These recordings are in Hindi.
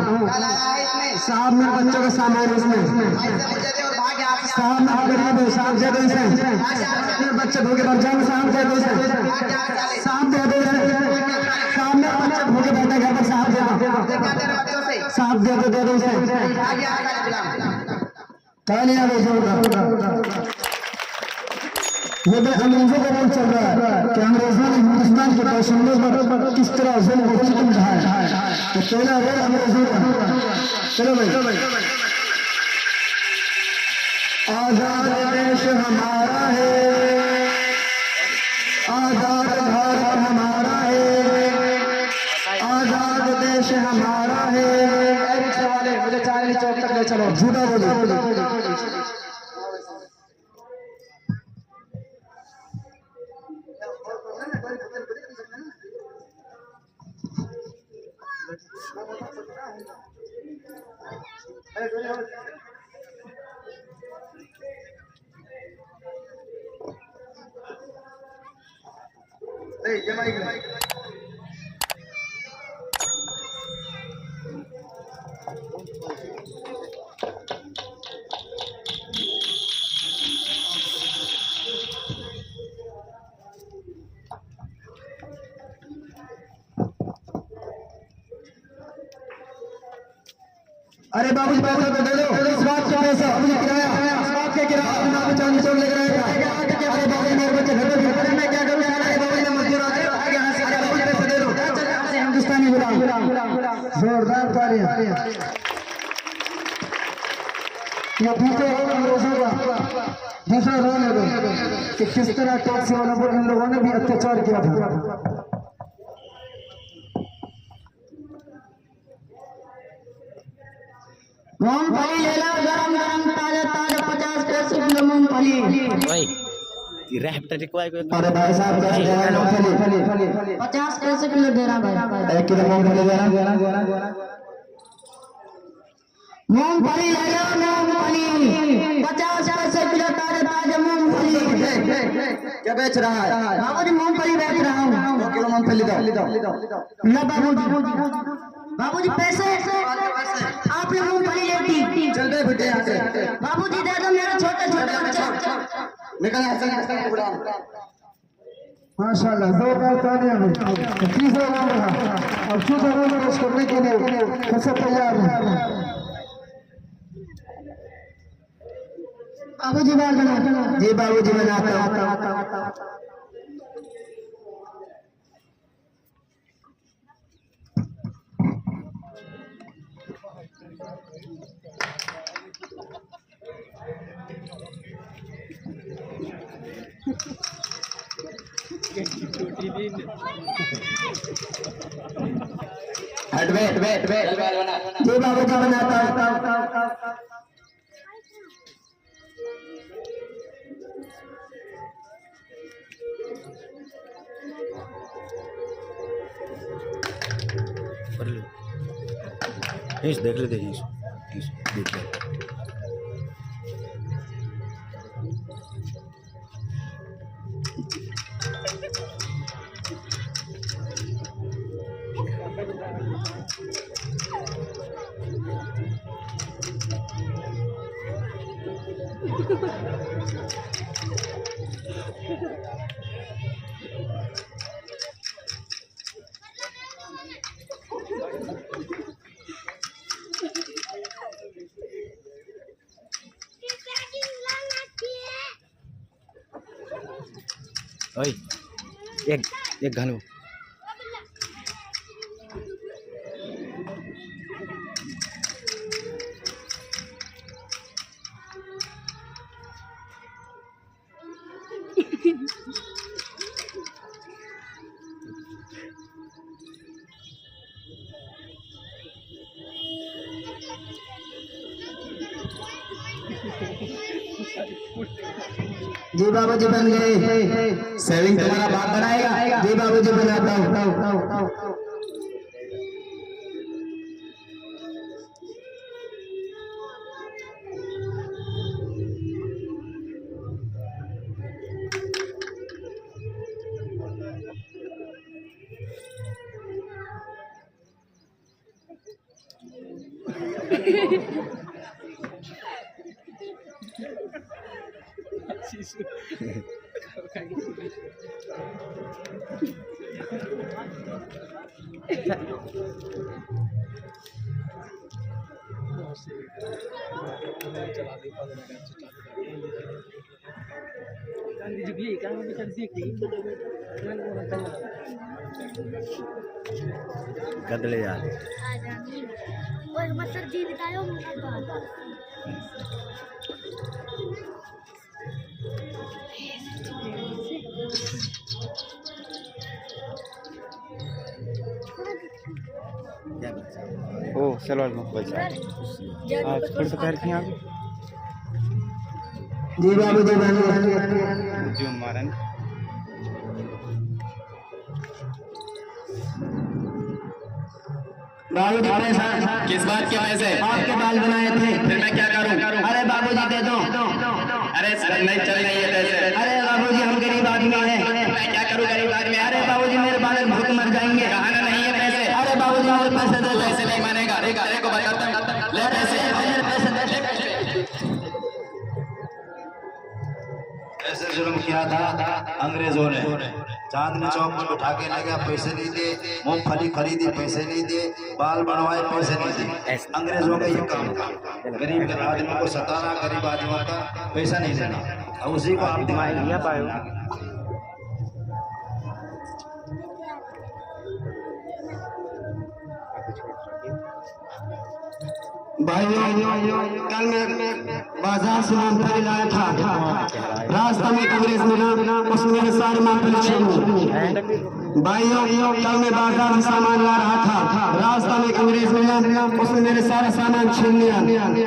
हूँ। साहब मेरे बच्चों का सामान इसमें, साहब मैं गरीब हूँ, साहब दे दो इसे, मेरे बच्चे भूखे मर जाएंगे, साहब दे दो इसे, साहब दे दो इसे, साहब मेरे बच्चे भूखे बैठे घर पर, साहब दे दो, साहब दे दो इसे। तालियां बजाओ। ये अंग्रेजों का वोट चल रहा है कि अंग्रेजों ने हिंदुस्तान के बाशिंदों पर किस तरह जुल्म और सितम ढाया है। तो पहला रोल अंग्रेजों का। चलो भाई, आजाद देश हमारा है, आजाद भारत हमारा है, आजाद देश हमारा है। रिक्शे वाले मुझे चांदनी चौक तक ले चलो, झूठा बोलो। अरे बाबू जी पैसा तो दे दो, इस बात का पैसा मुझे किराया, इस बात का किराया अपना आप चांदी चौक लेकर आएगा। अरे बाबू जी मेरे बच्चे घर पर, मैं क्या करूँ? अरे बाबू जी मजदूर आते हैं यहाँ से, बाबू जी पैसा दे दो। हिंदुस्तानी गुलाम, जोरदार तालियां। ये दूसरा रोल अंग्रेजों का, दूसरा रोल है कि किस तरह टैक्सी वालों पर इन लोगों ने भी अत्याचार किया था। मूंगफली ले लो, गरम गरम ताजा ताजा 50 पैसे किलो मूंगफली। अरे भाई साहब कैसे दे रहा है मूंगफली? 50 पैसे किलो दे रहा भाई। 1 किलो मूंगफली देना। मूंगफली ले लो, मूंगफली 50 पैसे किलो ताजा ताजा मूंगफली। क्या बेच रहा है? बाबू जी मूंगफली बेच रहा हूँ। 2 किलो मूंगफली दो। लो बाबू जी पैसे आपने मूंगफली लेती। चल बे बेटे यहाँ से। बाबू जी दे दो, मेरे छोटे छोटे बच्चे निकल यहाँ। माशाल्लाह, जोरदार तालियां। तीसरा रोल रहा, अब चौथा रोल पेश करने के लिए कैसे तैयार है? बाबू जी बाल बना। जी बाबू जी बनाता। बैठ जी बाबू जी बनाता। देख लेते हैं देख ले। ओए एक घालो। जी बाबू जी बन गए। सेविंग तुम्हारा बाप बनाएगा। जी बाबू जी बनाता हूँ। गदले यार ओए मसर जी बताओ मुझे बात ओ चलो बस आज फिर तो पैर थी आप जी बाबू जी बाबू जो मारन बाबू जी पैसा किस बात के पैसे? आपके बाल बनाए थे। फिर मैं क्या करूं? अरे बाबू जी दे दो। अरे सर नहीं चल रही है पैसे। अरे बाबू जी हम गरीब आदमी हैं। मैं क्या करूं गरीब आदमी? अरे बाबू जी मेरे बाल भूख मर जाएंगे। कहाना नहीं है पैसे। अरे बाबू जी मेरे पैसे दे दो। पैसे नहीं मानेगा। अरे को बताता हूं। ले पैसे। मेरे पैसे दे दो। ऐसे जुल्म किया था अंग्रेजों ने। चांदनी चौक में बिठा के ले गया, पैसे नहीं दे, मूंगफली खरीदी पैसे नहीं दे, बाल बनवाए पैसे नहीं दे। अंग्रेजों का ये काम था, गरीब के आदमी को सताना, गरीब आदमियों का पैसा नहीं देना। और उसी को आप दिमाग लिया पाए। भाइयों कल मैं बाजार से मूंगफली लाया था। रास्ता में अंग्रेज मिला, उसने मेरे सारे मूंगफली छीन ली। भाइयों कल मैं बाजार में सामान ला रहा था। रास्ता में अंग्रेज मिला, उसने मेरे सारा सामान छीन लिया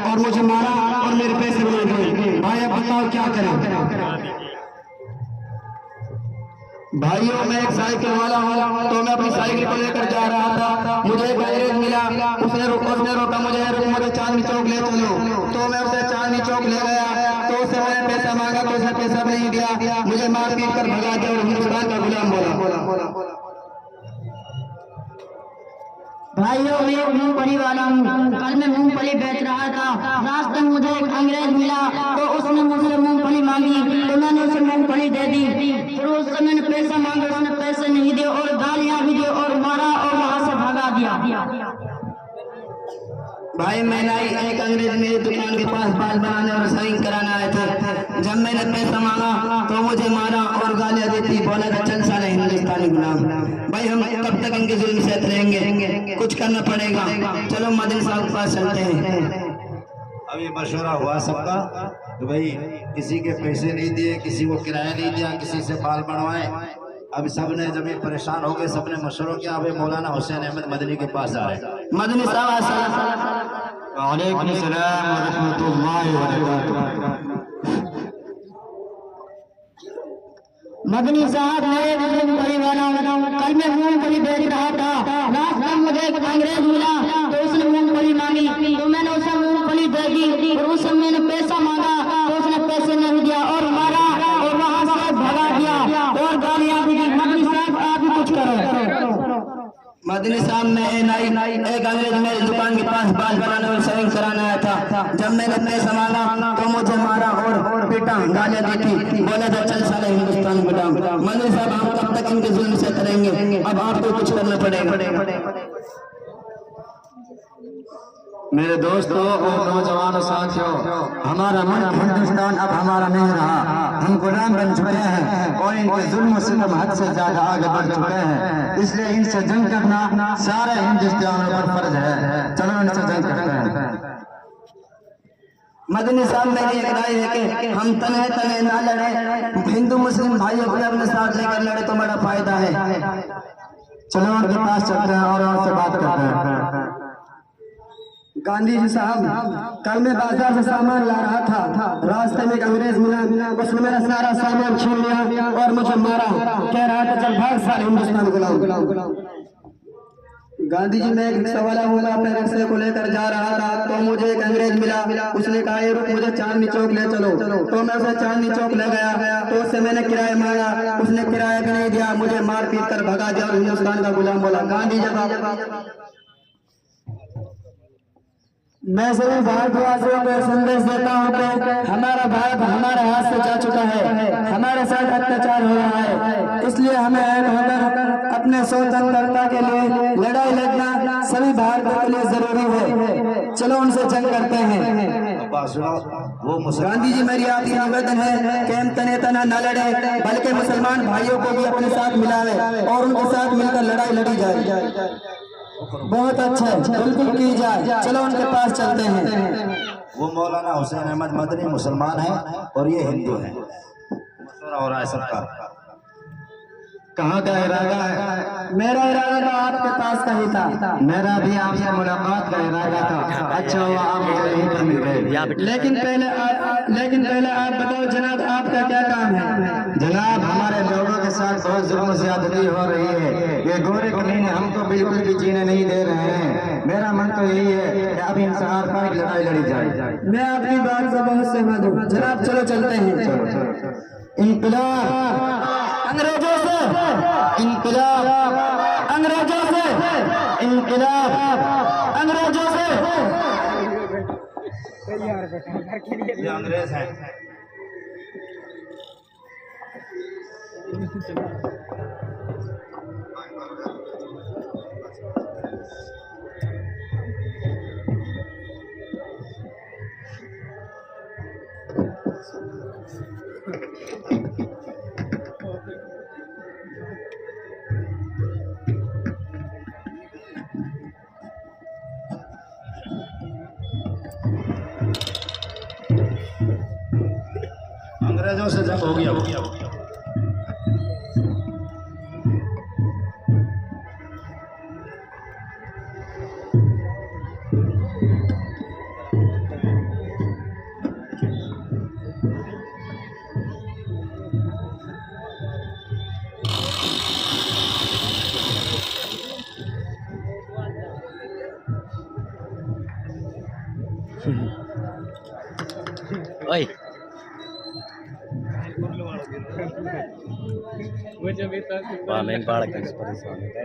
और मुझे मारा और मेरे पैसे ले गए। भाई अब बताओ क्या करें? भाइयों मैं एक साइकिल वाला हूँ, तो मैं अपनी साइकिल को लेकर जा रहा था। मुझे एक अंग्रेज मिला, उसने रोका मुझे चांदनी चौक ले चलो। तो मैं उसे चांदनी चौक ले गया, तो उससे मैंने पैसा मांगा तो उसने पैसा नहीं दिया। मुझे मार पीट कर भगा दिया और हिंदुस्तान का गुलाम बोला। भाइयों मैं एक मूंगफली वाला हूँ। कल मैं मूंगफली बेच रहा था, रास्ते में मुझे एक अंग्रेज मिला, तो उसने मुझसे मूंगफली मांगी, तो मैंने उसे मूंगफली दे दी। फिर उससे मैंने पैसा मांगा, उसने पैसे नहीं दिए और गालियां भी दी और मारा और वहां से भगा दिया। भाई मैंने एक अंग्रेज मेरी दुकान के पास बाल बनाने और साइन कराने आए थे। जब मैंने पैसा मांगा तो मुझे मारा और गालियां देती, बोला था चल साले हिंदुस्तानी गुलाम। भाई हम कब तक इनके जुल्म से रहेंगे? कुछ करना पड़ेगा। चलो मदनी साहब के पास चलते हैं। अभी मशवरा हुआ सबका तो भाई किसी के पैसे नहीं दिए, किसी को किराया नहीं दिया, किसी से बाल बनवाए। अब सबने जब ये परेशान हो गए, सबने मशवरा किया। अभी मौलाना हुसैन अहमद मदनी के पास आ रहे। मदनी साहब वालेकुम सलाम व रहमतुल्लाहि व बरकातुहू। मदनी साहब मैं मूंगफली वाला हूँ। कल मैं मूंगफली बेच रहा था, रास्ते में मुझे एक अंग्रेज मिला, तो उसने मूंगफली मांगी, तो मैंने उसे मूंगफली दे दी और उससे मैंने पैसा मांगा, तो उसने पैसे नहीं दिया और मारा और वहां से भगा दिया और गालियां भी दी। मदनी साहब आप भी कुछ करो। मदनी साहब मैं एक अंग्रेज मेरी दुकान के पास बाल बनाने और शेविंग कराने आया था। जब मैंने पैसा मांगा तो मुझे मारा और पीटा, गालियां दी थी, बोला था चल साले हिंदुस्तान गुलाम। मदनी साहब हम कब तक इनके जुल्म से करेंगे? अब आपको कुछ करना पड़ेगा। मेरे दोस्तों और नौजवानों साथियों, हमारा मुल्क हिंदुस्तान अब हमारा नहीं रहा। हम गुलाम बन चुके हैं और इनके जुल्म सितम हद से ज्यादा आगे बढ़ चुके हैं। इसलिए इनसे जंग करना सारे हिंदुस्तानियों पर फर्ज है। चलो इनसे जंग करते हैं। मदनी साहब मेरी एक राय है कि हम तने ना लड़े, हिंदू मुस्लिम भाइयों को अपने साथ लेकर लड़े तो बड़ा फायदा है। चलो उनके पास चलते हैं और उनसे बात करते हैं। गांधी जी साहब कल मैं बाजार से सामान ला रहा था, रास्ते में एक अंग्रेज मिला, उसने मेरा सारा सामान छीन लिया और मुझे मारा, कह रहा था चल भाग साले हिंदुस्तान गुलाम। गांधी जी मैं एक रिक्शा वाला हूँ, अपने रिक्शे को लेकर जा रहा था, तो मुझे एक अंग्रेज मिला, उसने कहा ये रुक मुझे चांदनी चौक ले चलो। तो मैं उसे चांदनी चौक ले गया, तो उससे मैंने किराया मांगा, उसने किराया भी नहीं दिया, मुझे मार पीट कर भगा दिया और हिंदुस्तान का गुलाम बोला। गांधी जब मैं सभी भारतवासियों को संदेश देता हूँ कि हमारा भारत हमारे हाथ से जा चुका है, हमारे साथ अत्याचार हो रहा है, इसलिए हमें एक होकर अपने स्वतंत्रता के लिए लड़ाई लड़ना सभी भारतीयों के लिए जरूरी है। चलो उनसे जंग करते हैं। वो गांधी जी, मेरी आपसे निवेदन है कि हम तने तना न लड़े, बल्कि मुसलमान भाइयों को भी अपने साथ मिलावे और उनके साथ मिलकर लड़ाई लड़ी जाए। बहुत अच्छा है, बिल्कुल की जाए। चलो उनके पास चलते हैं। वो मौलाना हुसैन अहमद मदनी मुसलमान है और ये हिंदू है। मशवरा हो रहा है सबका। कहाँ का इरादा है? मेरा इरादा तो आपके पास का ही था। मेरा भी आपसे मुलाकात का इरादा था। अच्छा हुआ आप मुझे यहीं पर मिल गए। लेकिन पहले आप बताओ जनाब, आपका क्या काम है? जनाब, हमारे लोगों के साथ बहुत जुल्म ज्यादती हो रही है। ये गोरे कमीने हमको बिल्कुल भी जीने नहीं दे रहे हैं। मेरा मन तो यही है कि अब इंसार पर एक लड़ाई लड़ी जाए। मैं आपकी बात से बहुत सहमत हूँ जनाब। चलो चलते हैं। इंकलाब अंग्रेजों से, इंकलाब अंग्रेजों से, इंकलाब अंग्रेजों से। ये अंग्रेज है। अंग्रेजों से जंग हो गया। ओए मैं बाढ़ का परेशान है।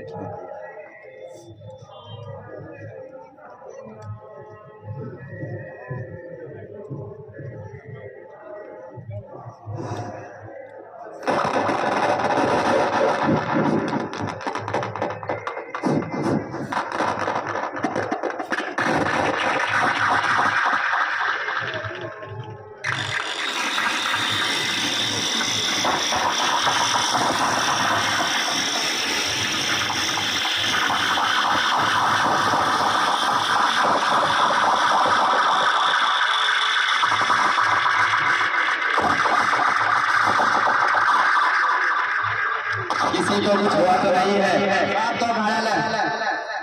किसी को कुछ हुआ तो नहीं है? आप तो घायल है,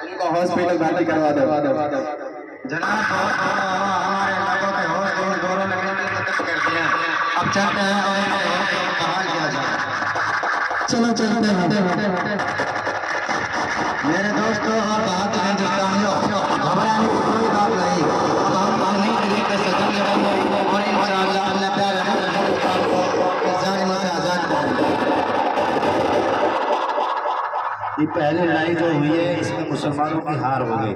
उनको हॉस्पिटल भर्ती करवा दो। जनाब, हमारे इलाकों के होश गोरों लगने में मदद करते हैं। अब चलते हैं और इनको बहाल किया जाए। चलो चलते हैं। मेरे दोस्तों और भारतीय हिंदुस्तानियों, घबराने की कोई बात नहीं। अब हम पानी तरीके से जंग लड़ेंगे और इंशाअल्लाह अल्लाह प्यारे हिंदुस्तान को इस जालिमों से आजाद करेंगे। ये पहली लड़ाई जो हुई है इसमें मुसलमानों की हार हो गई।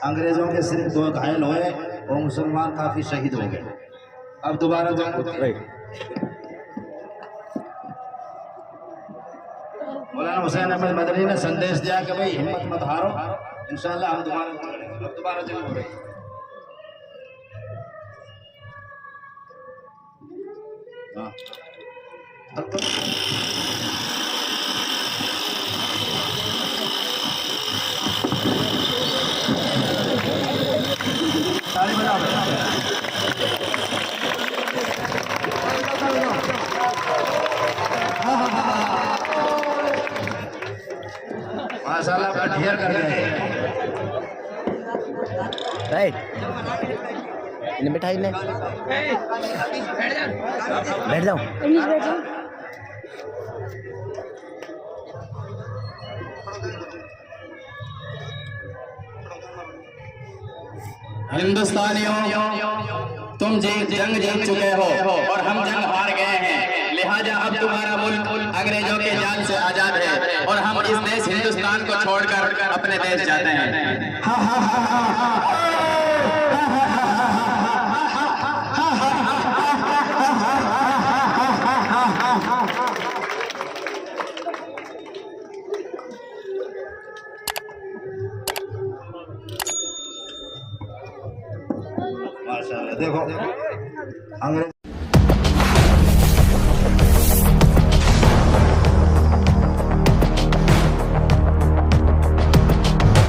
अंग्रेजों के सिर्फ 2 घायल हुए और मुसलमान काफी शहीद हो गए। अब दोबारा जंग होती है। मौलाना हुसैन अहमद मदनी ने संदेश दिया कि भाई हिम्मत मत हारो, इंशाअल्लाह हम दोबारा जंग हो रही है। माशाल्लाह का ढेर कर गए। इन्हें बैठाई ने बैठ जाओ। हिंदुस्तानियों, तुम जंग जीत चुके हो और हम जंग हार गए हैं। लिहाजा अब तुम्हारा मुल्क अंग्रेजों के जाल से आजाद है और हम इस देश हिंदुस्तान को छोड़कर अपने देश जाते हैं। माशाल्लाह देखो अंग्रेज